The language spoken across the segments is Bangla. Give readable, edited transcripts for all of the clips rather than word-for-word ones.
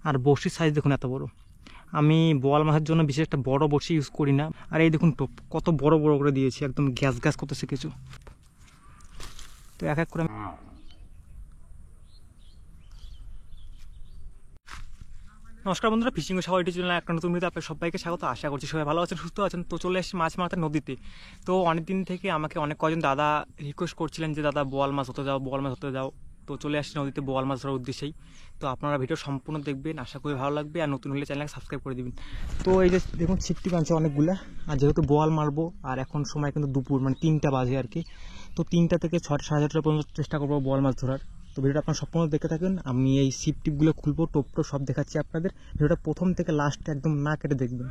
আর বড়শির সাইজ দেখুন এত বড়। আমি বোয়াল মাছের জন্য বিশেষ একটা বড় বড়শি ইউজ করি না। আর এই দেখুন টোপ কত বড় বড় করে দিয়েছি, একদম গ্যাস গ্যাস করতেছে কিছু। তো এক এক করে নমস্কার বন্ধুরা, ফিশিং ও সাগর ইউটিউব চ্যানেলে একটা নতুন ভিডিওতে আপনাদের সবাইকে স্বাগত। আশা করছি সবাই ভালো আছেন, সুস্থ আছেন। তো চলে এসেছি মাছ মারতে নদীতে। তো অনেক দিন থেকে আমাকে অনেক কজন দাদা রিকোয়েস্ট করছিলেন যে দাদা বোয়াল মাছ হতে যাও, বোয়াল মাছ হতে যাও। তো চলে আসছি নদীতে বোয়াল মাছ ধরার উদ্দেশ্যেই। তো আপনারা ভিডিও সম্পূর্ণ দেখবেন, আশা করি ভালো লাগবে। আর নতুন হলে চ্যানেলকে সাবস্ক্রাইব করে দিবেন। তো এই যে দেখুন ছিপটি বানছে অনেকগুলা। আর যেহেতু বোয়াল মারবো, আর এখন সময় কিন্তু দুপুর মানে 3টা বাজে আর কি। তো 3টা থেকে 6টা সাড়ে 6টা পর্যন্ত চেষ্টা করবো বোয়াল মাছ ধরার। তো ভিডিওটা আপনারা সম্পূর্ণ দেখে থাকেন। আমি এই সিপ টিপগুলো খুলবো, টোপটো সব দেখাচ্ছি আপনাদের। ভিডিওটা প্রথম থেকে লাস্ট একদম না কেটে দেখবেন।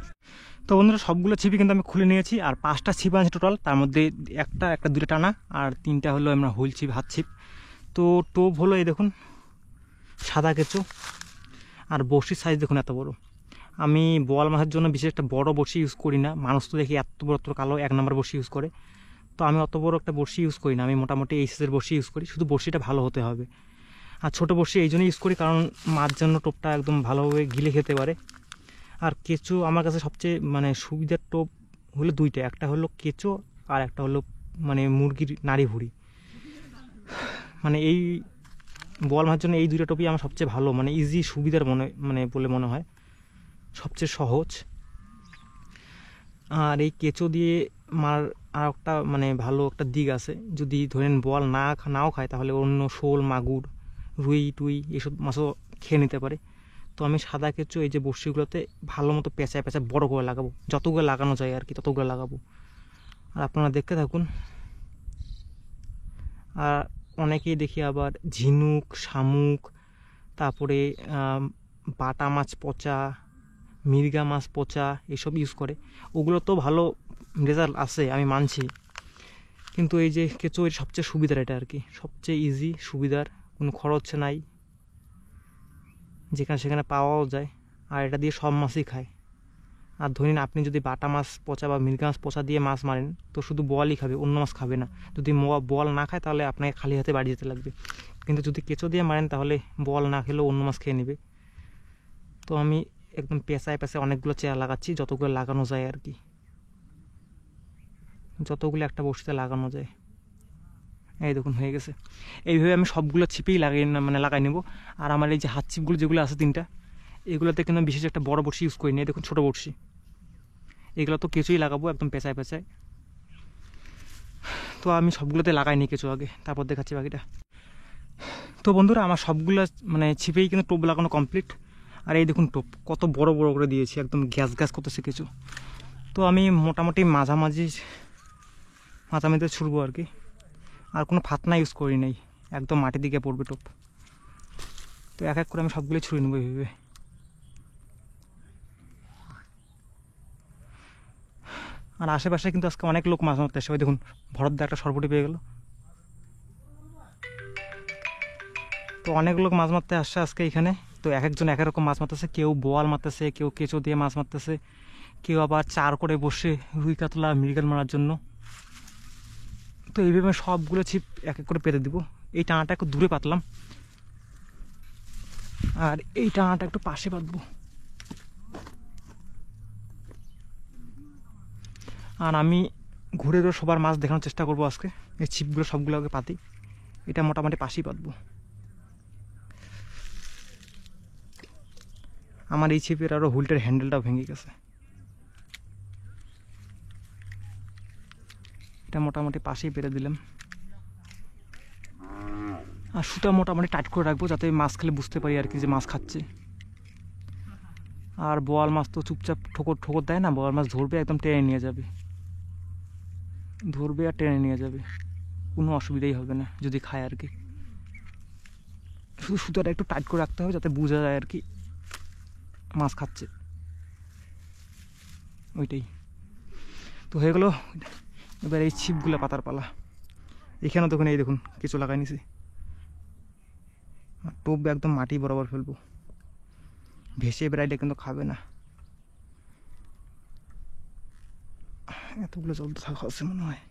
তো বন্ধুরা সবগুলো ছিপই কিন্তু আমি খুলে নিয়েছি। আর 5টা ছিপ আছে টোটাল, তার মধ্যে একটা দুটো টানা আর 3টা হলো আমরা হুইল ছিপ, হাত ছিপ। তো টোপ হলো এই দেখুন সাদা কেঁচো। আর বড়শির সাইজ দেখুন এত বড়। আমি বোয়াল মাছের জন্য বিশেষ একটা বড় বড়শি ইউজ করি না। মানুষ তো দেখি এত বড় কালো 1 নম্বর বড়শি ইউজ করে। তো আমি অত বড় একটা বড়শি ইউজ করি না, আমি মোটামুটি এই সাইজের বড়শি ইউজ করি। শুধু বড়শিটা ভালো হতে হবে। আর ছোটো বড়শি এই জন্য ইউজ করি কারণ মাছ যেন টোপটা একদম ভালোভাবে গিলে খেতে পারে। আর কেঁচো আমার কাছে সবচেয়ে মানে সুবিধার টোপ হলো 2টা, একটা হলো কেঁচো আর একটা হলো মানে মুরগির নাড়ি ভুড়ি। মানে এই বোয়াল মাছের জন্য এই 2টা টোপই আমার সবচেয়ে ভালো, মানে ইজি সুবিধার বলে মনে হয়, সবচেয়ে সহজ। আর এই কেঁচো দিয়ে মার আর একটা মানে ভালো একটা দিক আছে, যদি ধরেন বোয়াল নাও খায় তাহলে অন্য শোল, মাগুর, রুই টুই এসব মাছও খেয়ে নিতে পারে। তো আমি সাদা কেঁচো এই যে বড়শিগুলোতে ভালো মতো পেঁচায় পেঁচায় বড় করে লাগাবো, যতগুলো লাগানো যায় আর কি ততগুলো লাগাবো। আর আপনারা দেখতে থাকুন। আর অনেকেই দেখি আবার ঝিনুক, শামুক, তারপরে বাটা মাছ পচা, মির্গা মাছ পচা এসব ইউজ করে। ওগুলো তো ভালো রেজাল্ট আছে, আমি মানছি। কিন্তু এই যে কেঁচো এর সবচেয়ে সুবিধার এটা আর কি, সবচেয়ে ইজি সুবিধার, কোনো খরচ নাই, যেখানে সেখানে পাওয়াও যায়। আর এটা দিয়ে সব মাছই খায়। আর ধরুন আপনি যদি বাটা মাছ পচা বা মির্গা মাছ পচা দিয়ে মাছ মারেন তো শুধু বোয়ালই খাবে, অন্য মাছ খাবে না। যদি বোয়াল না খায় তাহলে আপনাকে খালি হাতে বাড়ি যেতে লাগবে। কিন্তু যদি কেঁচো দিয়ে মারেন তাহলে বোয়াল না খেলেও অন্য মাছ খেয়ে নেবে। তো আমি একদম পেঁচায় পেঁচায় অনেকগুলো চেয়ার লাগাচ্ছি, যতগুলো লাগানো যায় আর কি, যতগুলো একটা বড়শিতে লাগানো যায়। এই দেখুন হয়ে গেছে। এইভাবে আমি সবগুলো ছিপেই লাগাই নেব। আর আমার এই যে হাত ছিপগুলো যেগুলো আছে 3টা, এগুলোতে কিন্তু বিশেষ একটা বড় বড়শি ইউজ করি না। দেখুন ছোটো বড়শি, এগুলো তো কেঁচোই লাগাবো একদম পেঁচায় পেঁচায়। তো আমি সবগুলোতে লাগাইনি কেঁচো আগে, তারপর দেখাচ্ছি বাকিটা। তো বন্ধুরা আমার সবগুলো মানে ছিপেই কিন্তু টোপ লাগানো কমপ্লিট। আর এই দেখুন টোপ কত বড় বড় করে দিয়েছি, একদম গ্যাস গ্যাস করতেছে কিছু। তো আমি মোটামুটি মাঝামাঝিতে ছুড়বো আর কি। আর কোনো ফাতনা ইউজ করি নাই, একদম মাটির দিকে পড়বে টোপ। তো এক এক করে আমি সবগুলোই ছুঁড়ে নেবো এইভাবে। আর আশেপাশে কিন্তু আজকে অনেক লোক মাছ মারতে আসে। ওই দেখুন ভরতদা একটা সরপুটি পেয়ে গেল। তো অনেক লোক মাছ মারতে আসছে আজকে এখানে। তো এক একজন এক এক রকম মাছ মারতেছে, কেউ বোয়াল মারতেছে, কেউ কেঁচো দিয়ে মাছ মারতেছে, কেউ আবার চার করে বসে রুই কাতলা মৃগেল মারার জন্য। তো এইভাবে সবগুলো ছিপ এক এক করে পেতে দিব। এই টানাটা একটু দূরে পাতলাম, আর এই টানাটা একটু পাশে পাতবো। আর আমি ঘুরে ঘুরে সবার মাছ দেখানোর চেষ্টা করবো আজকে। এই ছিপগুলো সবগুলো আগে পাতি, এটা মোটামুটি পাশেই পাতবো। আমার এই ছিপের আরও হুইলটার হ্যান্ডেলটাও ভেঙে গেছে। এটা মোটামুটি পাশেই পেরে দিলাম। আর সুতা মোটামুটি টাইট করে রাখবো যাতে মাছ খেলে বুঝতে পারি আর কি যে মাছ খাচ্ছে। আর বোয়াল মাছ তো চুপচাপ ঠোকর ঠোকর দেয় না, বোয়াল মাছ ধরবে একদম টেনে নিয়ে যাবে, ধরবে আর টেনে নিয়ে যাবে, কোনো অসুবিধাই হবে না যদি খায় আর কি। শুধু সুতাটা একটু টাইট করে রাখতে হবে যাতে বোঝা যায় আর কি মাছ খাচ্ছে, ওইটাই। তো হয়ে গেলো। এবার এই ছিপগুলো পাতার পালা। এখানেও দেখুন, এই দেখুন কিছু লাগাই নিছি। টোপ একদম মাটি বরাবর ফেলবো, ভেসে বেড়াইলে কিন্তু খাবে না। এতগুলো জল তো থাকা আছে মনে হয়।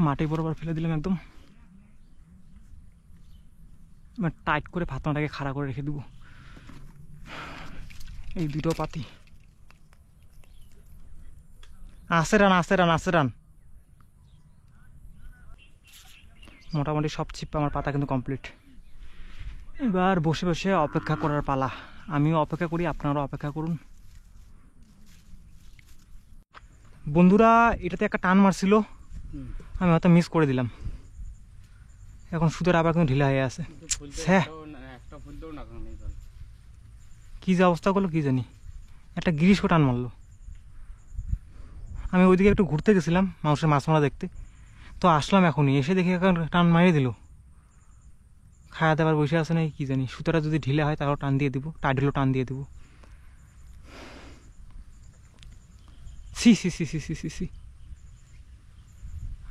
মাটি বরাবর ফেলে দিলাম একদম, টাইট করে ফাতনাটাকে খাড়া করে রেখে দেবো। এই দুটো পাতি আসে রান আসে রান আসে রান। মোটামুটি সব ছিপ আমার পাতা কিন্তু কমপ্লিট। এবার বসে বসে অপেক্ষা করার পালা। আমিও অপেক্ষা করি, আপনারাও অপেক্ষা করুন। বন্ধুরা এটাতে একটা টান মারছিল, আমি হয়তো মিস করে দিলাম। এখন সুদের আবার কিন্তু ঢিলা হয়ে আছে। হ্যাঁ কি যে অবস্থা করলো কি জানি, একটা গ্রীষ্ম টান মারলো। আমি ওইদিকে একটু ঘুরতে গেছিলাম মানুষের মাছ মারা দেখতে, তো আসলাম এখনই, এসে দেখি এখন টান মারিয়ে দিল। খাওয়া দাবার বসে আছে নাকি কি জানি। সুতোটা যদি ঢিলে হয় তাহলে টান দিয়ে দিব, টাইট টান দিয়ে দিব। সি সি সি সি সি সি সি।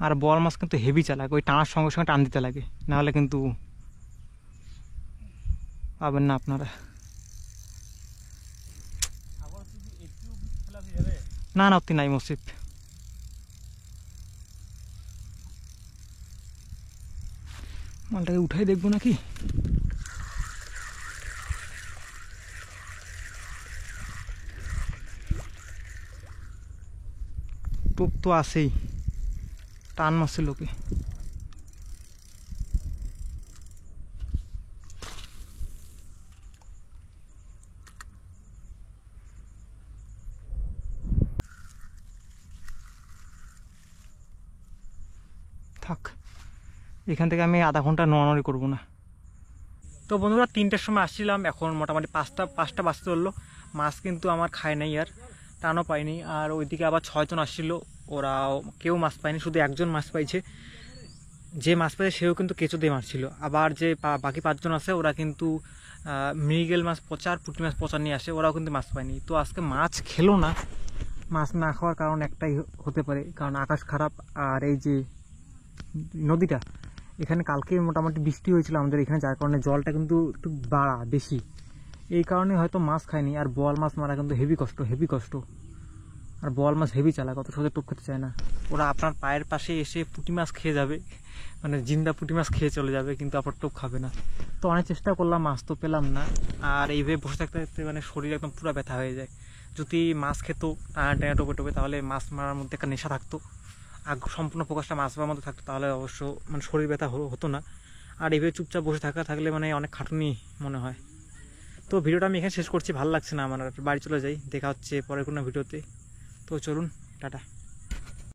আর বল মাছ কিন্তু হেভি চালাক, ওই টানার সঙ্গে সঙ্গে টান দিতে লাগে, নাহলে কিন্তু পাবেন না আপনারা। না না অতি নাই মসজিদ। মালটাকে উঠাই দেখবো নাকি। টোপ তো আছেই, টান মারছে লোকে। থাক, এখান থেকে আমি আধা ঘন্টা নড়ানড়ি করবো না। তো বন্ধুরা 3টার সময় আসছিলাম, এখন মোটামুটি পাঁচটা বাজতে চললো। মাছ কিন্তু আমার খায় নাই, আর টানও পাইনি। আর ওইদিকে আবার 6 জন আসছিল, ওরা কেউ মাছ পায়নি, শুধু একজন মাছ পাইছে। যে মাছ পাইছে সেও কিন্তু কেঁচো দিয়ে মারছিল। আবার যে বাকি 5 জন আছে ওরা কিন্তু মৃগেল মাছ পচা আর পুঁটি মাছ পচা নিয়ে আসে, ওরাও কিন্তু মাছ পায়নি। তো আজকে মাছ খেলো না। মাছ না খাওয়ার কারণ একটাই হতে পারে, কারণ আকাশ খারাপ। আর এই যে নদীটা, এখানে কালকে মোটামুটি বৃষ্টি হয়েছিল আমাদের এখানে, যার কারণে জলটা কিন্তু একটু বাড়া বেশি, এই কারণে হয়তো মাছ খায়নি। আর বোয়াল মাছ মারা কিন্তু হেভি কষ্ট। আর বোয়াল মাছ হেভি চালাক, অত সোজা টোপ খেতে চায় না। ওরা আপনার পায়ের পাশে এসে পুঁটি মাছ খেয়ে যাবে, মানে জিন্দা পুঁটি মাছ খেয়ে চলে যাবে, কিন্তু আপনার টোপ খাবে না। তো অনেক চেষ্টা করলাম, মাছ তো পেলাম না। আর এইভাবে বসে থাকতে থাকতে মানে শরীর একদম পুরো ব্যথা হয়ে যায়। যদি মাছ খেত টানা টোপে তাহলে মাছ মারার মধ্যে একটা নেশা থাকতো, সম্পূর্ণ ফোকাসটা মাছ মারার মধ্যে থাকতো, তাহলে অবশ্য মানে শরীর ব্যথা হতো না। আর এইভাবে চুপচাপ বসে থাকলে মানে অনেক খাটুনি মনে হয়। তো ভিডিওটা আমি এখানে শেষ করছি, ভালো লাগছে না আমার, বাড়ি চলে যাই। দেখা হচ্ছে পরের কোনো ভিডিওতে। তো চলুন, টাটা।